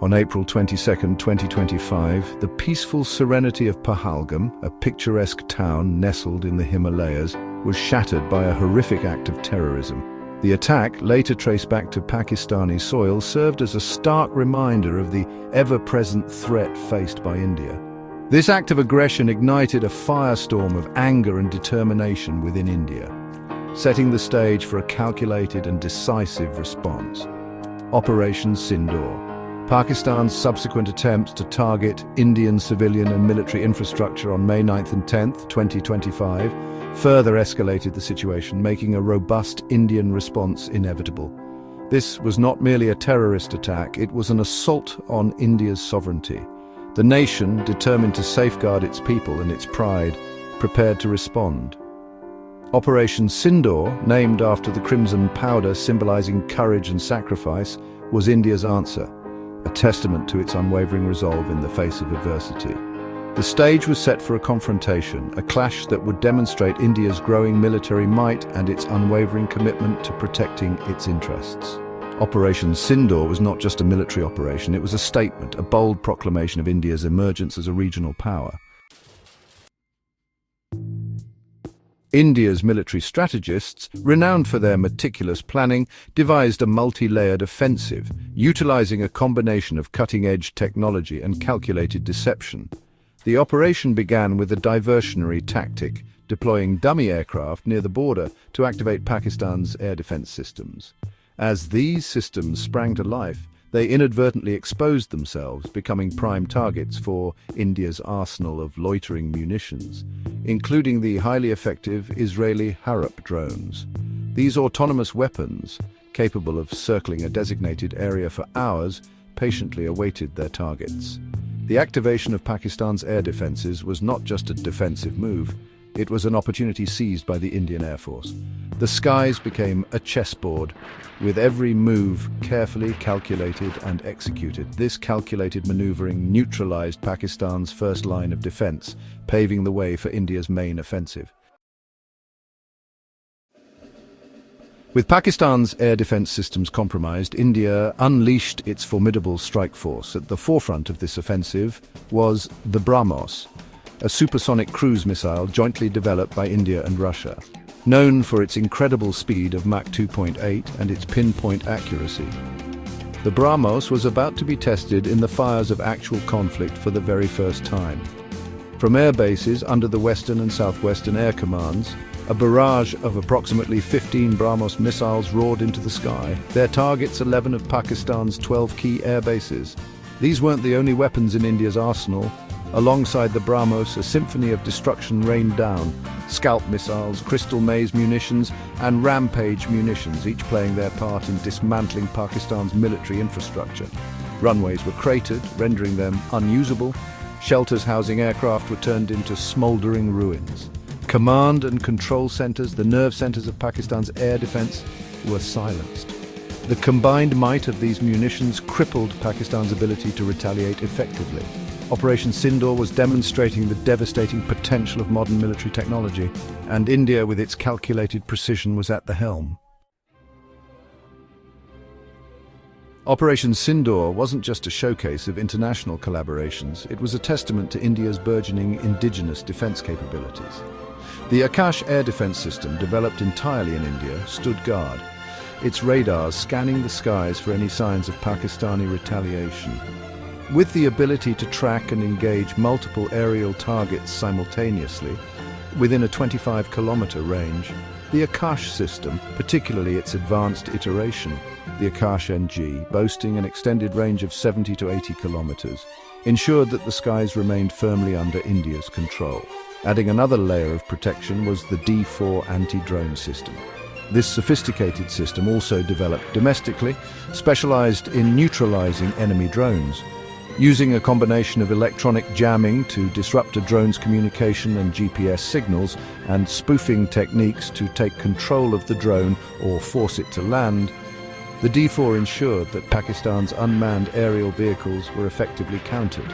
On April 22, 2025, the peaceful serenity of Pahalgam, a picturesque town nestled in the Himalayas, was shattered by a horrific act of terrorism. The attack, later traced back to Pakistani soil, served as a stark reminder of the ever-present threat faced by India. This act of aggression ignited a firestorm of anger and determination within India, setting the stage for a calculated and decisive response. Operation Sindoor. Pakistan's subsequent attempts to target Indian civilian and military infrastructure on May 9 and 10, 2025, further escalated the situation, making a robust Indian response inevitable. This was not merely a terrorist attack, it was an assault on India's sovereignty. The nation, determined to safeguard its people and its pride, prepared to respond. Operation Sindoor, named after the crimson powder symbolizing courage and sacrifice, was India's answer, a testament to its unwavering resolve in the face of adversity. The stage was set for a confrontation, a clash that would demonstrate India's growing military might and its unwavering commitment to protecting its interests. Operation Sindoor was not just a military operation, it was a statement, a bold proclamation of India's emergence as a regional power. India's military strategists, renowned for their meticulous planning, devised a multi-layered offensive, utilizing a combination of cutting-edge technology and calculated deception. The operation began with a diversionary tactic, deploying dummy aircraft near the border to activate Pakistan's air defense systems. As these systems sprang to life, they inadvertently exposed themselves, becoming prime targets for India's arsenal of loitering munitions, including the highly effective Israeli Harop drones. These autonomous weapons, capable of circling a designated area for hours, patiently awaited their targets. The activation of Pakistan's air defenses was not just a defensive move, it was an opportunity seized by the Indian Air Force. The skies became a chessboard, with every move carefully calculated and executed. This calculated maneuvering neutralized Pakistan's first line of defense, paving the way for India's main offensive. With Pakistan's air defense systems compromised, India unleashed its formidable strike force. At the forefront of this offensive was the BrahMos, a supersonic cruise missile jointly developed by India and Russia. Known for its incredible speed of Mach 2.8 and its pinpoint accuracy, the BrahMos was about to be tested in the fires of actual conflict for the very first time. From air bases under the Western and Southwestern Air Commands, a barrage of approximately 15 BrahMos missiles roared into the sky, their targets 11 of Pakistan's 12 key air bases. These weren't the only weapons in India's arsenal. Alongside the BrahMos, a symphony of destruction rained down: scalp missiles, crystal maze munitions, and rampage munitions, each playing their part in dismantling Pakistan's military infrastructure. Runways were cratered, rendering them unusable. Shelters housing aircraft were turned into smoldering ruins. Command and control centers, the nerve centers of Pakistan's air defense, were silenced. The combined might of these munitions crippled Pakistan's ability to retaliate effectively. Operation Sindoor was demonstrating the devastating potential of modern military technology, and India, with its calculated precision, was at the helm. Operation Sindoor wasn't just a showcase of international collaborations, it was a testament to India's burgeoning indigenous defense capabilities. The Akash air defense system, developed entirely in India, stood guard, its radars scanning the skies for any signs of Pakistani retaliation. With the ability to track and engage multiple aerial targets simultaneously, within a 25-kilometer range, the Akash system, particularly its advanced iteration, the Akash NG, boasting an extended range of 70 to 80 kilometers, ensured that the skies remained firmly under India's control. Adding another layer of protection was the D4 anti-drone system. This sophisticated system, also developed domestically, specialized in neutralizing enemy drones. Using a combination of electronic jamming to disrupt a drone's communication and GPS signals, and spoofing techniques to take control of the drone or force it to land, the D4 ensured that Pakistan's unmanned aerial vehicles were effectively countered.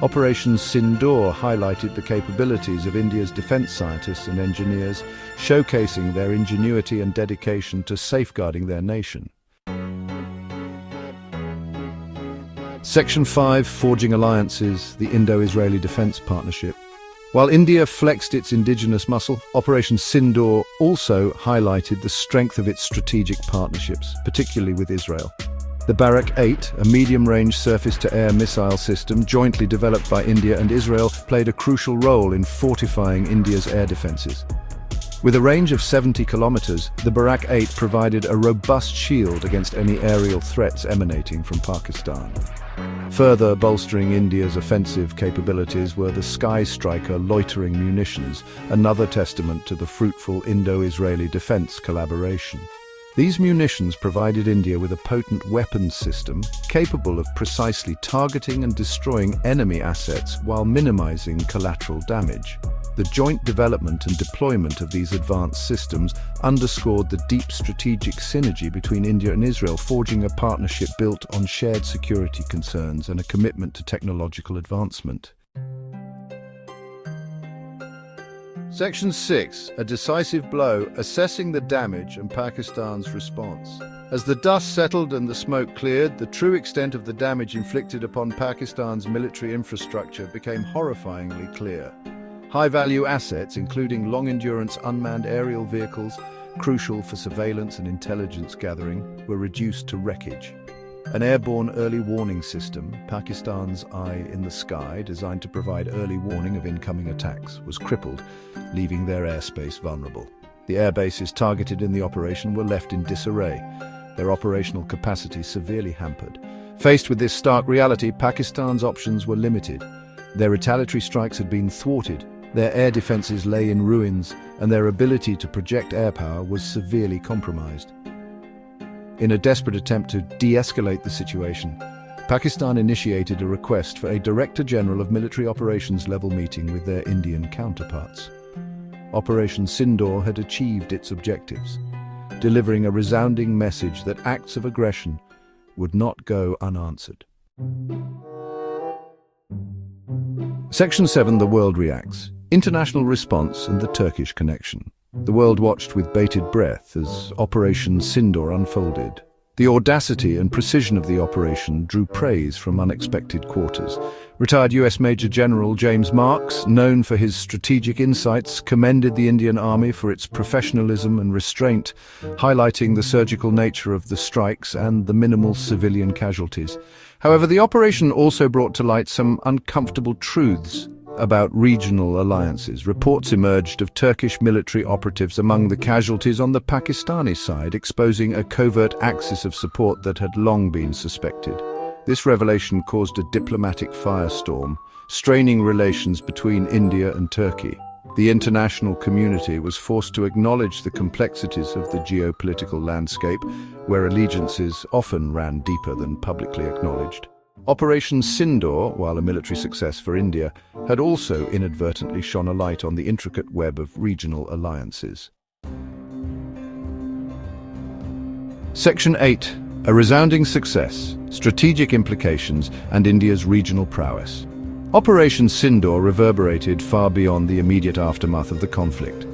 Operation Sindoor highlighted the capabilities of India's defense scientists and engineers, showcasing their ingenuity and dedication to safeguarding their nation. Section 5, Forging Alliances, the Indo-Israeli Defense Partnership. While India flexed its indigenous muscle, Operation Sindoor also highlighted the strength of its strategic partnerships, particularly with Israel. The Barak 8, a medium-range surface-to-air missile system jointly developed by India and Israel, played a crucial role in fortifying India's air defenses. With a range of 70 kilometers, the Barak 8 provided a robust shield against any aerial threats emanating from Pakistan. Further bolstering India's offensive capabilities were the Sky Striker loitering munitions, another testament to the fruitful Indo-Israeli defense collaboration. These munitions provided India with a potent weapons system capable of precisely targeting and destroying enemy assets while minimizing collateral damage. The joint development and deployment of these advanced systems underscored the deep strategic synergy between India and Israel, forging a partnership built on shared security concerns and a commitment to technological advancement. Section 6, a decisive blow, assessing the damage and Pakistan's response. As the dust settled and the smoke cleared, the true extent of the damage inflicted upon Pakistan's military infrastructure became horrifyingly clear. High-value assets, including long-endurance unmanned aerial vehicles, crucial for surveillance and intelligence gathering, were reduced to wreckage. An airborne early warning system, Pakistan's Eye in the Sky, designed to provide early warning of incoming attacks, was crippled, leaving their airspace vulnerable. The air bases targeted in the operation were left in disarray, their operational capacity severely hampered. Faced with this stark reality, Pakistan's options were limited. Their retaliatory strikes had been thwarted, their air defenses lay in ruins, and their ability to project air power was severely compromised. In a desperate attempt to de-escalate the situation, Pakistan initiated a request for a Director General of Military Operations level meeting with their Indian counterparts. Operation Sindoor had achieved its objectives, delivering a resounding message that acts of aggression would not go unanswered. Section 7, The World Reacts. International response and the Turkish connection. The world watched with bated breath as Operation Sindoor unfolded. The audacity and precision of the operation drew praise from unexpected quarters. Retired US Major General James Marks, known for his strategic insights, commended the Indian Army for its professionalism and restraint, highlighting the surgical nature of the strikes and the minimal civilian casualties. However, the operation also brought to light some uncomfortable truths about regional alliances. Reports emerged of Turkish military operatives among the casualties on the Pakistani side, exposing a covert axis of support that had long been suspected. This revelation caused a diplomatic firestorm, straining relations between India and Turkey. The international community was forced to acknowledge the complexities of the geopolitical landscape, where allegiances often ran deeper than publicly acknowledged. Operation Sindoor, while a military success for India, had also inadvertently shone a light on the intricate web of regional alliances. Section 8. A resounding success, strategic implications, and India's regional prowess. Operation Sindoor reverberated far beyond the immediate aftermath of the conflict.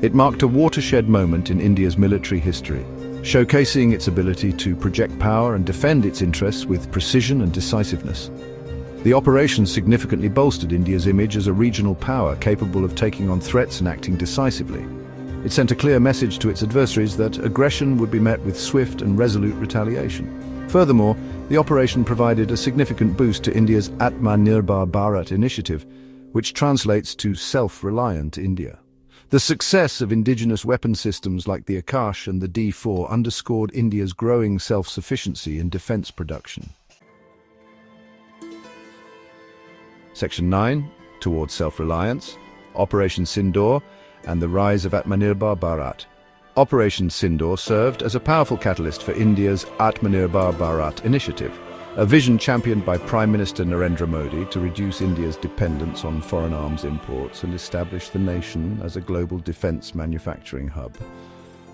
It marked a watershed moment in India's military history, showcasing its ability to project power and defend its interests with precision and decisiveness. The operation significantly bolstered India's image as a regional power capable of taking on threats and acting decisively. It sent a clear message to its adversaries that aggression would be met with swift and resolute retaliation. Furthermore, the operation provided a significant boost to India's Atmanirbhar Bharat initiative, which translates to self-reliant India. The success of indigenous weapon systems like the Akash and the D4 underscored India's growing self-sufficiency in defense production. Section 9, Towards Self-Reliance, Operation Sindoor, and the rise of Atmanirbhar Bharat. Operation Sindoor served as a powerful catalyst for India's Atmanirbhar Bharat initiative, a vision championed by Prime Minister Narendra Modi to reduce India's dependence on foreign arms imports and establish the nation as a global defense manufacturing hub.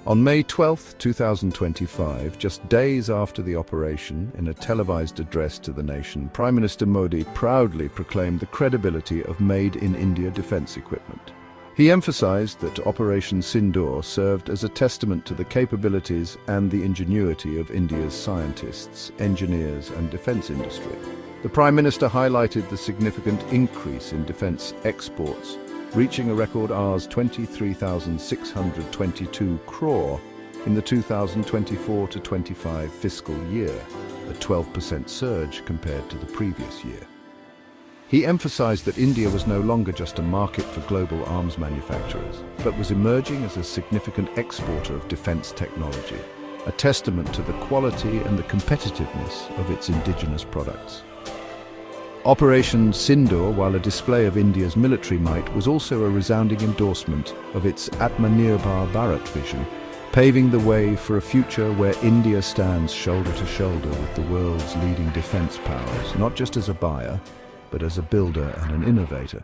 On May 12, 2025, just days after the operation, in a televised address to the nation, Prime Minister Modi proudly proclaimed the credibility of made-in-India defense equipment. He emphasized that Operation Sindoor served as a testament to the capabilities and the ingenuity of India's scientists, engineers, and defense industry. The Prime Minister highlighted the significant increase in defense exports, reaching a record Rs 23,622 crore in the 2024-25 fiscal year, a 12% surge compared to the previous year. He emphasized that India was no longer just a market for global arms manufacturers, but was emerging as a significant exporter of defense technology, a testament to the quality and the competitiveness of its indigenous products. Operation Sindoor, while a display of India's military might, was also a resounding endorsement of its Atmanirbhar Bharat vision, paving the way for a future where India stands shoulder to shoulder with the world's leading defense powers, not just as a buyer, but as a builder and an innovator.